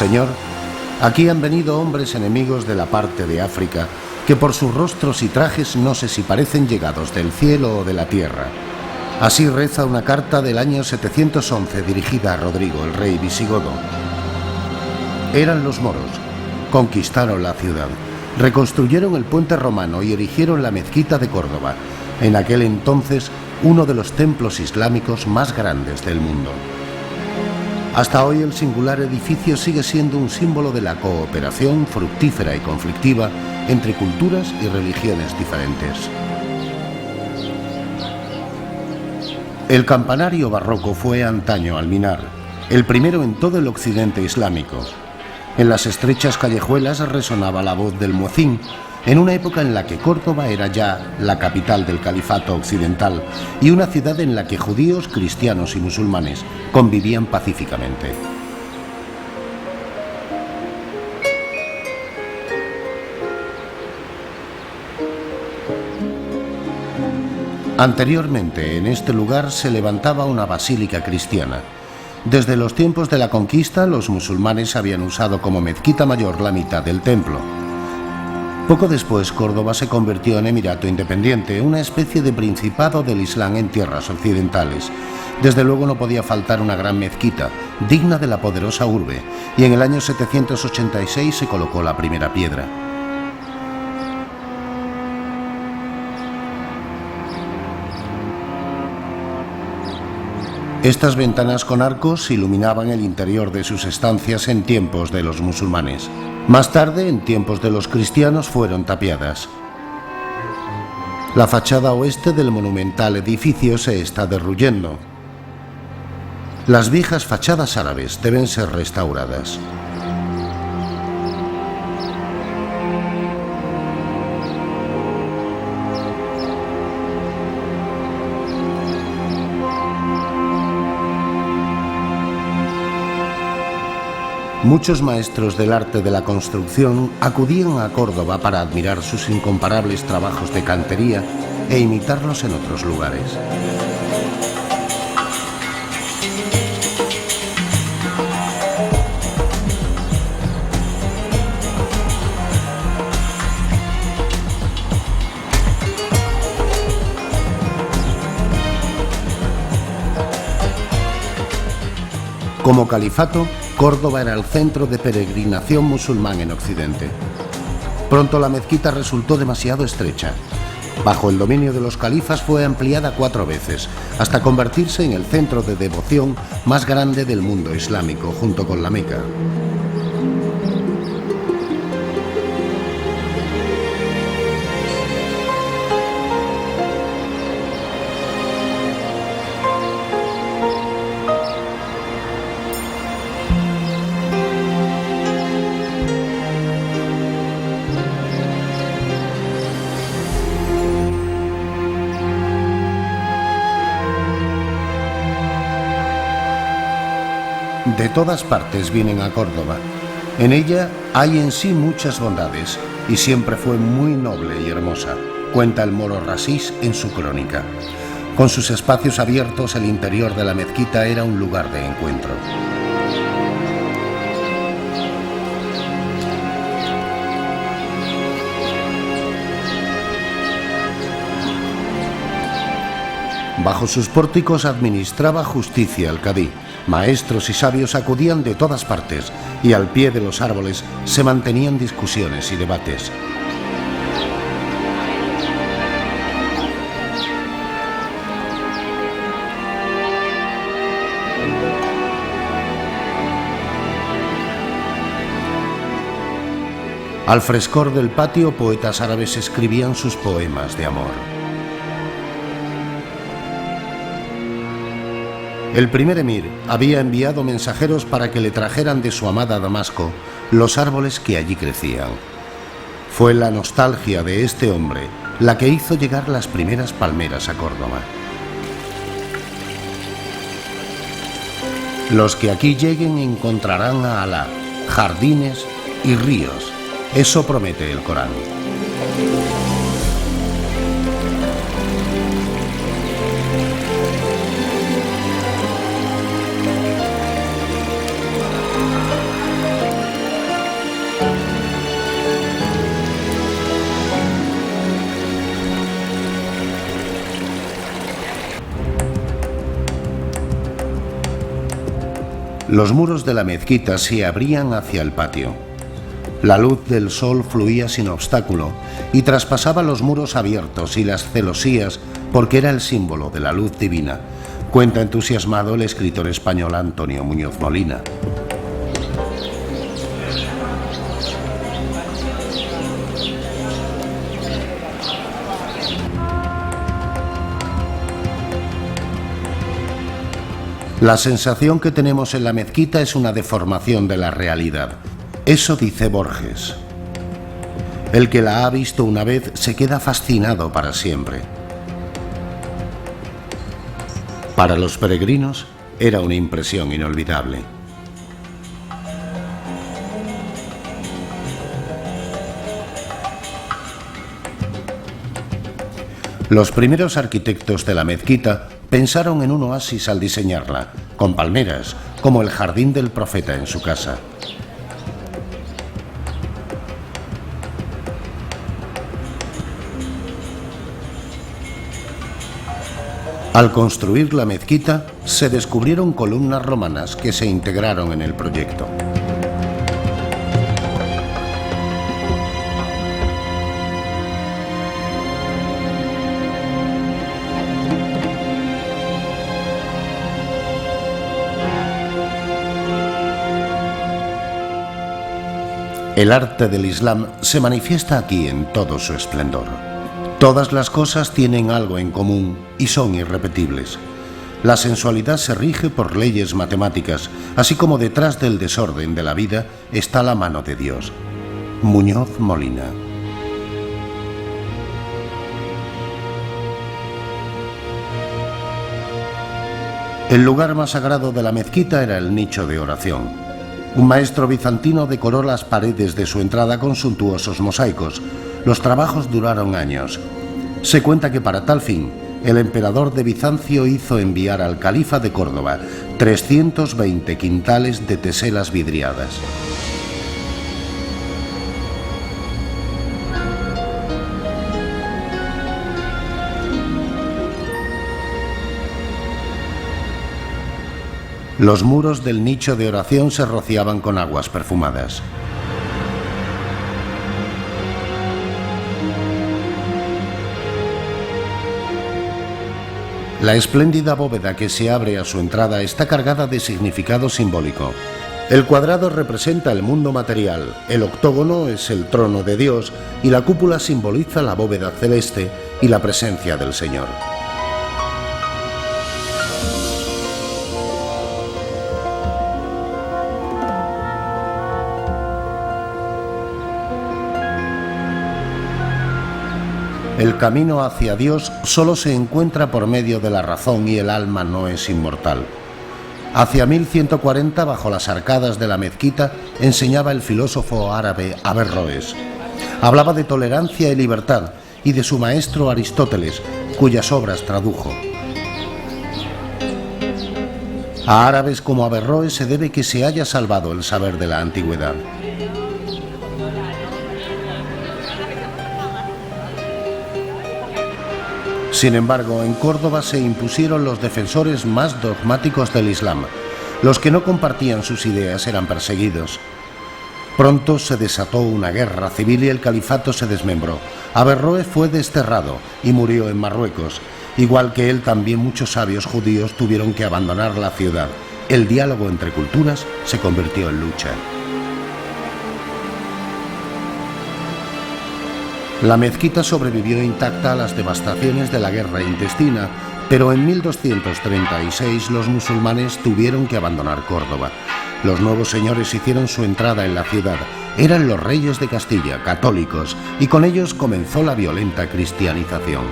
Señor, aquí han venido hombres enemigos de la parte de África, que por sus rostros y trajes no sé si parecen llegados del cielo o de la tierra. Así reza una carta del año 711 dirigida a Rodrigo, el rey visigodo. Eran los moros. Conquistaron la ciudad, reconstruyeron el puente romano y erigieron la mezquita de Córdoba, en aquel entonces uno de los templos islámicos más grandes del mundo. Hasta hoy el singular edificio sigue siendo un símbolo de la cooperación fructífera y conflictiva entre culturas y religiones diferentes. El campanario barroco fue antaño alminar, el primero en todo el occidente islámico. En las estrechas callejuelas resonaba la voz del muecín, en una época en la que Córdoba era ya la capital del califato occidental y una ciudad en la que judíos, cristianos y musulmanes convivían pacíficamente. Anteriormente, en este lugar se levantaba una basílica cristiana. Desde los tiempos de la conquista, los musulmanes habían usado como mezquita mayor la mitad del templo. Poco después, Córdoba se convirtió en emirato independiente, una especie de principado del Islam en tierras occidentales. Desde luego no podía faltar una gran mezquita, digna de la poderosa urbe, y en el año 786 se colocó la primera piedra. Estas ventanas con arcos iluminaban el interior de sus estancias en tiempos de los musulmanes. Más tarde, en tiempos de los cristianos, fueron tapiadas. La fachada oeste del monumental edificio se está derruyendo. Las viejas fachadas árabes deben ser restauradas. Muchos maestros del arte de la construcción acudían a Córdoba para admirar sus incomparables trabajos de cantería e imitarlos en otros lugares. Como califato, Córdoba era el centro de peregrinación musulmán en Occidente. Pronto la mezquita resultó demasiado estrecha. Bajo el dominio de los califas fue ampliada 4 veces, hasta convertirse en el centro de devoción más grande del mundo islámico, junto con la Meca. De todas partes vienen a Córdoba. En ella hay en sí muchas bondades y siempre fue muy noble y hermosa, cuenta el moro Rasís en su crónica. Con sus espacios abiertos, el interior de la mezquita era un lugar de encuentro. Bajo sus pórticos administraba justicia el cadí. Maestros y sabios acudían de todas partes y al pie de los árboles se mantenían discusiones y debates. Al frescor del patio, poetas árabes escribían sus poemas de amor. El primer emir había enviado mensajeros para que le trajeran de su amada Damasco los árboles que allí crecían. Fue la nostalgia de este hombre la que hizo llegar las primeras palmeras a Córdoba. Los que aquí lleguen encontrarán a Alá, jardines y ríos. Eso promete el Corán. Los muros de la mezquita se abrían hacia el patio. La luz del sol fluía sin obstáculo y traspasaba los muros abiertos y las celosías porque era el símbolo de la luz divina, cuenta entusiasmado el escritor español Antonio Muñoz Molina. La sensación que tenemos en la mezquita es una deformación de la realidad. Eso dice Borges. El que la ha visto una vez se queda fascinado para siempre. Para los peregrinos era una impresión inolvidable. Los primeros arquitectos de la mezquita pensaron en un oasis al diseñarla, con palmeras, como el jardín del profeta en su casa. Al construir la mezquita, se descubrieron columnas romanas que se integraron en el proyecto. El arte del Islam se manifiesta aquí en todo su esplendor. Todas las cosas tienen algo en común y son irrepetibles. La sensualidad se rige por leyes matemáticas, así como detrás del desorden de la vida está la mano de Dios. Muñoz Molina. El lugar más sagrado de la mezquita era el nicho de oración. Un maestro bizantino decoró las paredes de su entrada con suntuosos mosaicos. Los trabajos duraron años. Se cuenta que para tal fin, el emperador de Bizancio hizo enviar al califa de Córdoba 320 quintales de teselas vidriadas. Los muros del nicho de oración se rociaban con aguas perfumadas. La espléndida bóveda que se abre a su entrada está cargada de significado simbólico. El cuadrado representa el mundo material, el octógono es el trono de Dios y la cúpula simboliza la bóveda celeste y la presencia del Señor. El camino hacia Dios solo se encuentra por medio de la razón y el alma no es inmortal. Hacia 1140, bajo las arcadas de la mezquita, enseñaba el filósofo árabe Averroes. Hablaba de tolerancia y libertad y de su maestro Aristóteles, cuyas obras tradujo. A árabes como Averroes se debe que se haya salvado el saber de la antigüedad. Sin embargo, en Córdoba se impusieron los defensores más dogmáticos del Islam. Los que no compartían sus ideas eran perseguidos. Pronto se desató una guerra civil y el califato se desmembró. Averroes fue desterrado y murió en Marruecos. Igual que él, también muchos sabios judíos tuvieron que abandonar la ciudad. El diálogo entre culturas se convirtió en lucha. La mezquita sobrevivió intacta a las devastaciones de la guerra intestina, pero en 1236 los musulmanes tuvieron que abandonar Córdoba. Los nuevos señores hicieron su entrada en la ciudad. Eran los reyes de Castilla, católicos, y con ellos comenzó la violenta cristianización.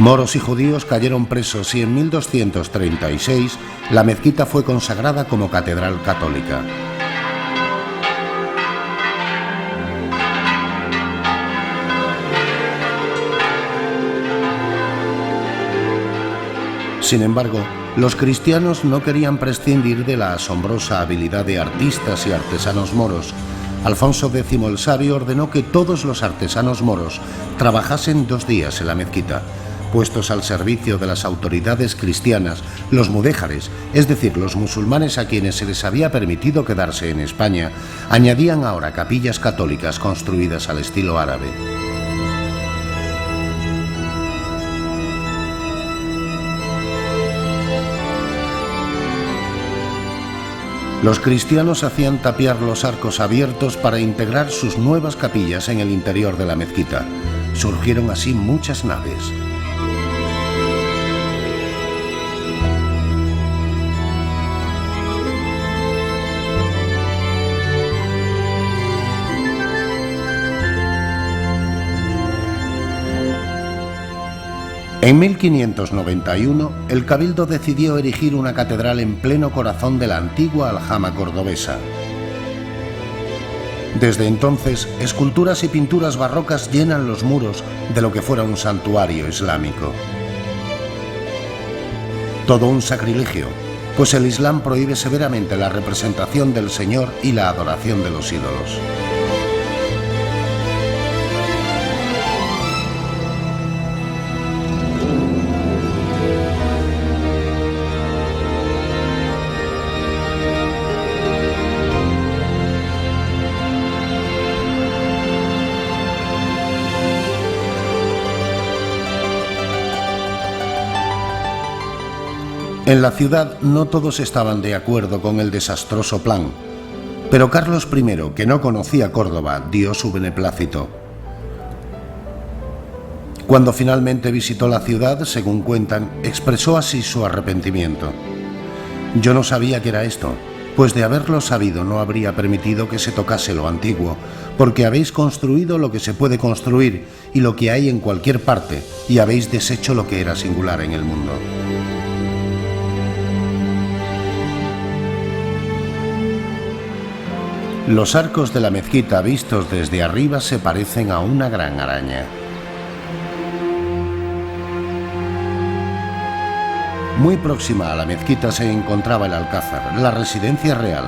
Moros y judíos cayeron presos y en 1236 la mezquita fue consagrada como catedral católica. Sin embargo, los cristianos no querían prescindir de la asombrosa habilidad de artistas y artesanos moros. Alfonso X el Sabio ordenó que todos los artesanos moros trabajasen 2 días en la mezquita. Puestos al servicio de las autoridades cristianas, los mudéjares, es decir, los musulmanes a quienes se les había permitido quedarse en España, añadían ahora capillas católicas construidas al estilo árabe. Los cristianos hacían tapiar los arcos abiertos para integrar sus nuevas capillas en el interior de la mezquita. Surgieron así muchas naves. En 1591, el Cabildo decidió erigir una catedral en pleno corazón de la antigua aljama cordobesa. Desde entonces, esculturas y pinturas barrocas llenan los muros de lo que fuera un santuario islámico. Todo un sacrilegio, pues el Islam prohíbe severamente la representación del Señor y la adoración de los ídolos. En la ciudad no todos estaban de acuerdo con el desastroso plan, pero Carlos I, que no conocía Córdoba, dio su beneplácito. Cuando finalmente visitó la ciudad, según cuentan, expresó así su arrepentimiento. Yo no sabía que era esto, pues de haberlo sabido no habría permitido que se tocase lo antiguo, porque habéis construido lo que se puede construir y lo que hay en cualquier parte, y habéis deshecho lo que era singular en el mundo. Los arcos de la mezquita vistos desde arriba se parecen a una gran araña. Muy próxima a la mezquita se encontraba el Alcázar, la residencia real.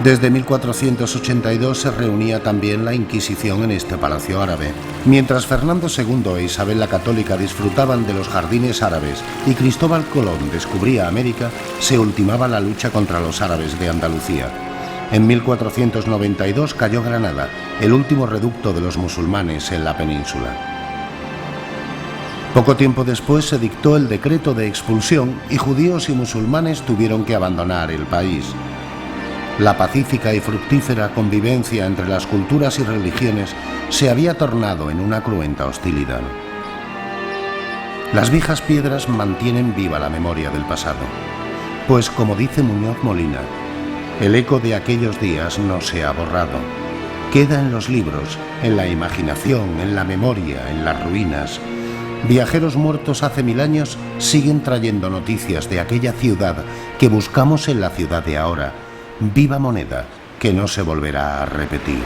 Desde 1482 se reunía también la Inquisición en este palacio árabe. Mientras Fernando II e Isabel la Católica disfrutaban de los jardines árabes y Cristóbal Colón descubría América, se ultimaba la lucha contra los árabes de Andalucía. En 1492 cayó Granada, el último reducto de los musulmanes en la península. Poco tiempo después se dictó el decreto de expulsión y judíos y musulmanes tuvieron que abandonar el país. La pacífica y fructífera convivencia entre las culturas y religiones se había tornado en una cruenta hostilidad. Las viejas piedras mantienen viva la memoria del pasado, pues como dice Muñoz Molina, el eco de aquellos días no se ha borrado. Queda en los libros, en la imaginación, en la memoria, en las ruinas. Viajeros muertos hace 1000 años siguen trayendo noticias de aquella ciudad que buscamos en la ciudad de ahora. Viva moneda, que no se volverá a repetir.